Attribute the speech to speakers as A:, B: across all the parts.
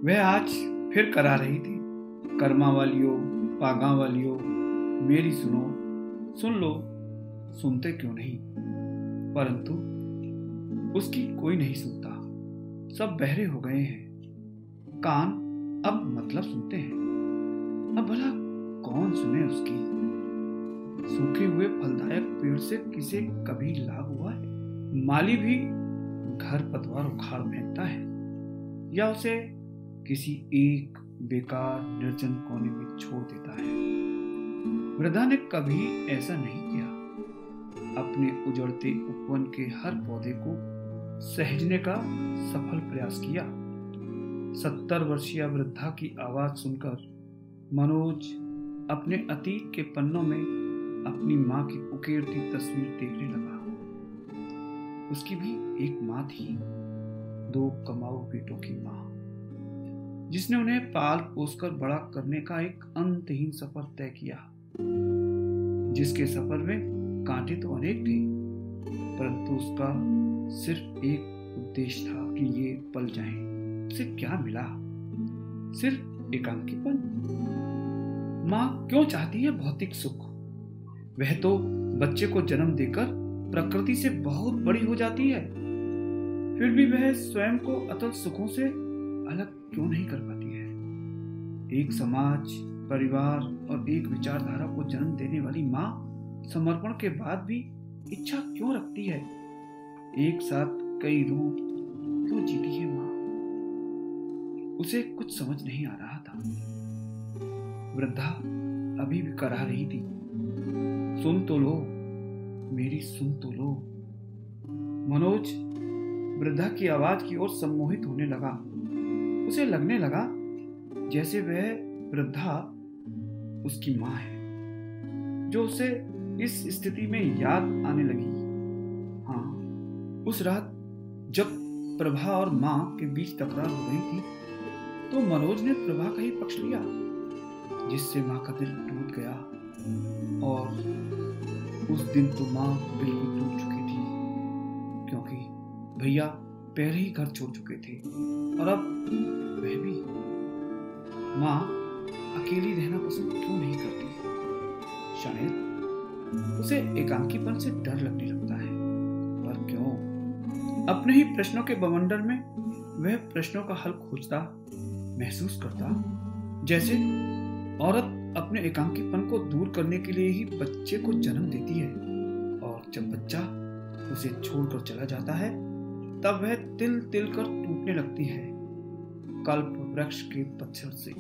A: वह आज फिर करा रही थी, कर्मा वालियों, पागा वालियों, मेरी सुनो, सुन लो, सुनते क्यों नहीं। परंतु उसकी कोई नहीं सुनता, सब बहरे हो गए हैं। कान अब मतलब सुनते हैं। अब भला कौन सुने उसकी। सूखे हुए फलदायक पेड़ से किसे कभी लाभ हुआ है? माली भी घर पतवार उखाड़ फेंकता है या उसे किसी एक बेकार निर्जन कोने में छोड़ देता है। वृद्धा ने कभी ऐसा नहीं किया। अपने उजड़ते उपवन के हर पौधे को सहेजने का सफल प्रयास किया। 70 वर्षीय वृद्धा की आवाज सुनकर मनोज अपने अतीत के पन्नों में अपनी मां की उकेरती तस्वीर देखने लगा। उसकी भी एक मां थी, 2 कमाऊ बेटों की मां, जिसने उन्हें पाल पोसकर बड़ा करने का एक अंतहीन सफर तय किया। जिसके सफर में कांटे तो अनेक थे, परंतु उसका सिर्फ एक उद्देश्य था कि ये पल जाएं। उसे क्या मिला? सिर्फ एकांकीपन। मां क्यों चाहती है भौतिक सुख? वह तो बच्चे को जन्म देकर प्रकृति से बहुत बड़ी हो जाती है, फिर भी वह स्वयं को अतल सुखों से अलग क्यों नहीं कर पाती है? एक समाज, परिवार और एक विचारधारा को जन्म देने वाली मां समर्पण के बाद भी इच्छा क्यों रखती है? एक साथ कई रूप क्यों जीती है मां? उसे कुछ समझ नहीं आ रहा था। वृद्धा अभी भी करा रही थी, सुन तो लो, मेरी सुन तो लो। मनोज वृद्धा की आवाज की ओर सम्मोहित होने लगा। उसे लगने लगा जैसे वह वृद्धा उसकी मां है, जो उसे इस स्थिति में याद आने लगी। हाँ, उस रात जब प्रभा और मां के बीच तकरार हो गई थी, तो मनोज ने प्रभा का ही पक्ष लिया, जिससे मां का दिल टूट गया। और उस दिन तो मां बिल्कुल टूट चुकी थी, क्योंकि भैया पहले ही घर छोड़ चुके थे और अब वह भी। मां अकेली रहना पसंद क्यों नहीं करती? शायद उसे एकांकीपन से डर लगने लगता है। पर क्यों? अपने ही प्रश्नों के बवंडर में वह प्रश्नों का हल खोजता, महसूस करता जैसे औरत अपने एकांकीपन को दूर करने के लिए ही बच्चे को जन्म देती है, और जब बच्चा उसे छोड़कर चला जाता है तब वह तिल तिल कर टूटने लगती है, कल्प वृक्ष के पत्थर से।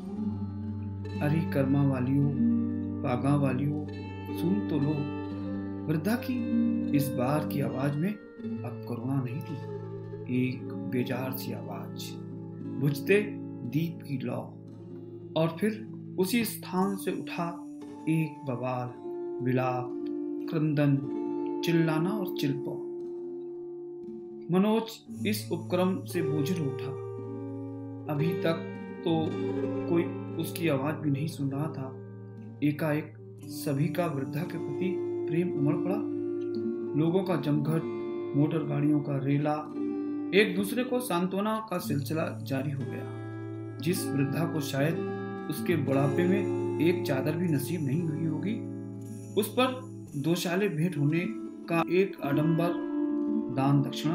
A: अरे कर्मा वालियों, पागा वालियों, सुन तो लो। वृद्धा की इस बार की आवाज में अब करुणा नहीं थी, एक बेजार सी आवाज, बुझते दीप की लौ। और फिर उसी स्थान से उठा एक बवाल, विलाप, क्रंदन, चिल्लाना और चिल्पो। मनोज इस उपक्रम से बोझिल उठा। अभी तक तो कोई उसकी आवाज भी नहीं सुन रहा था। एकाएक सभी का वृद्धा के प्रति प्रेम उमड़ पड़ा। लोगों का जमघट, मोटर गाड़ियों का रेला, एक दूसरे को सांत्वना का सिलसिला जारी हो गया। जिस वृद्धा को शायद उसके बुढ़ापे में एक चादर भी नसीब नहीं हुई होगी, उस पर 2 शाले भेंट होने का एक आडंबर, दान दक्षिणा,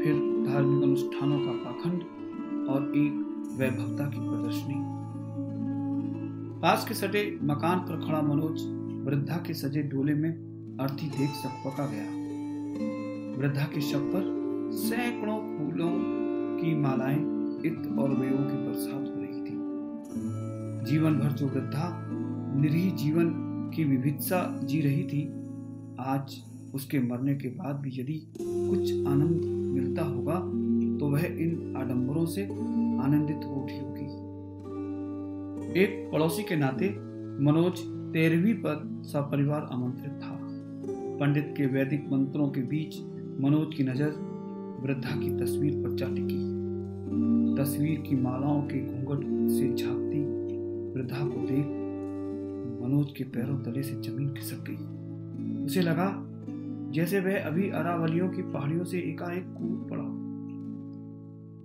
A: फिर धार्मिक अनुष्ठानों का पाखंड और एक वैभवता की प्रदर्शनी। पास के सटे मकान पर खड़ा मनोज वृद्धा के सजे डोले में अर्थी देख सकपका गया। वृद्धा के शव पर सैकड़ों फूलों की मालाएं, इत्र और मेवों की बरसात हो रही थी। जीवन भर जो वृद्धा निरीह जीवन की विविधता जी रही थी, आज उसके मरने के बाद भी यदि कुछ आनंद मिलता होगा तो वह इन आडंबरों से आनंदित हो उठी होगी। एक पड़ोसी के नाते मनोज 13वीं पर सपरिवार आमंत्रित था। पंडित के वैदिक मंत्रों के बीच मनोज की नजर वृद्धा की तस्वीर पर जा टिकी। तस्वीर की मालाओं के घूंघट से झांकती वृद्धा को देख मनोज के पैरों तले से जमीन खिसक गई। उसे लगा जैसे वह अभी अरावलियों की पहाड़ियों से एकाएक कूद पड़ा।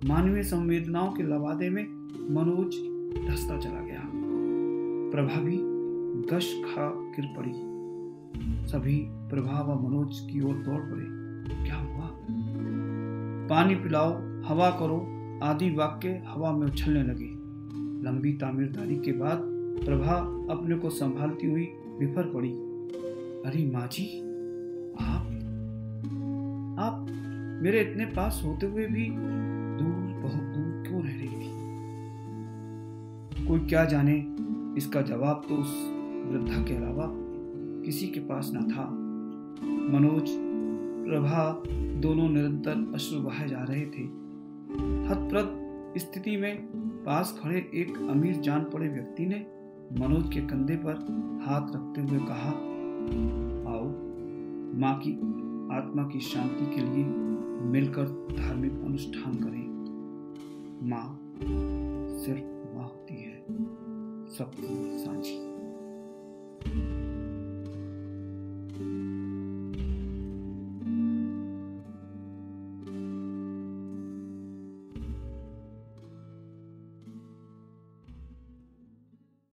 A: मानवीय संवेदनाओं के लवादे में मनोज धंसता चला गया। प्रभा भी गश खा गिर पड़ी। सभी प्रभा व मनोज की ओर दौड़ पड़े। क्या हुआ? पानी पिलाओ, हवा करो आदि वाक्य हवा में उछलने लगे। लंबी तामीरदारी के बाद प्रभा अपने को संभालती हुई बिफर पड़ी। अरे माँ जी, आप मेरे इतने पास होते हुए भी दूर, बहुत दूर क्यों रह रही थी? कोई क्या जाने, इसका जवाब तो उस वृद्धा के अलावा किसी के पास न था। मनोज, प्रभा दोनों निरंतर अश्रु बहाए जा रहे थे। हतप्रभ स्थिति में पास खड़े एक अमीर जान पड़े व्यक्ति ने मनोज के कंधे पर हाथ रखते हुए कहा, आओ माँ की आत्मा की शांति के लिए मिलकर धार्मिक अनुष्ठान करें। माँ सिर्फ माँ होती है, सबकी साझी।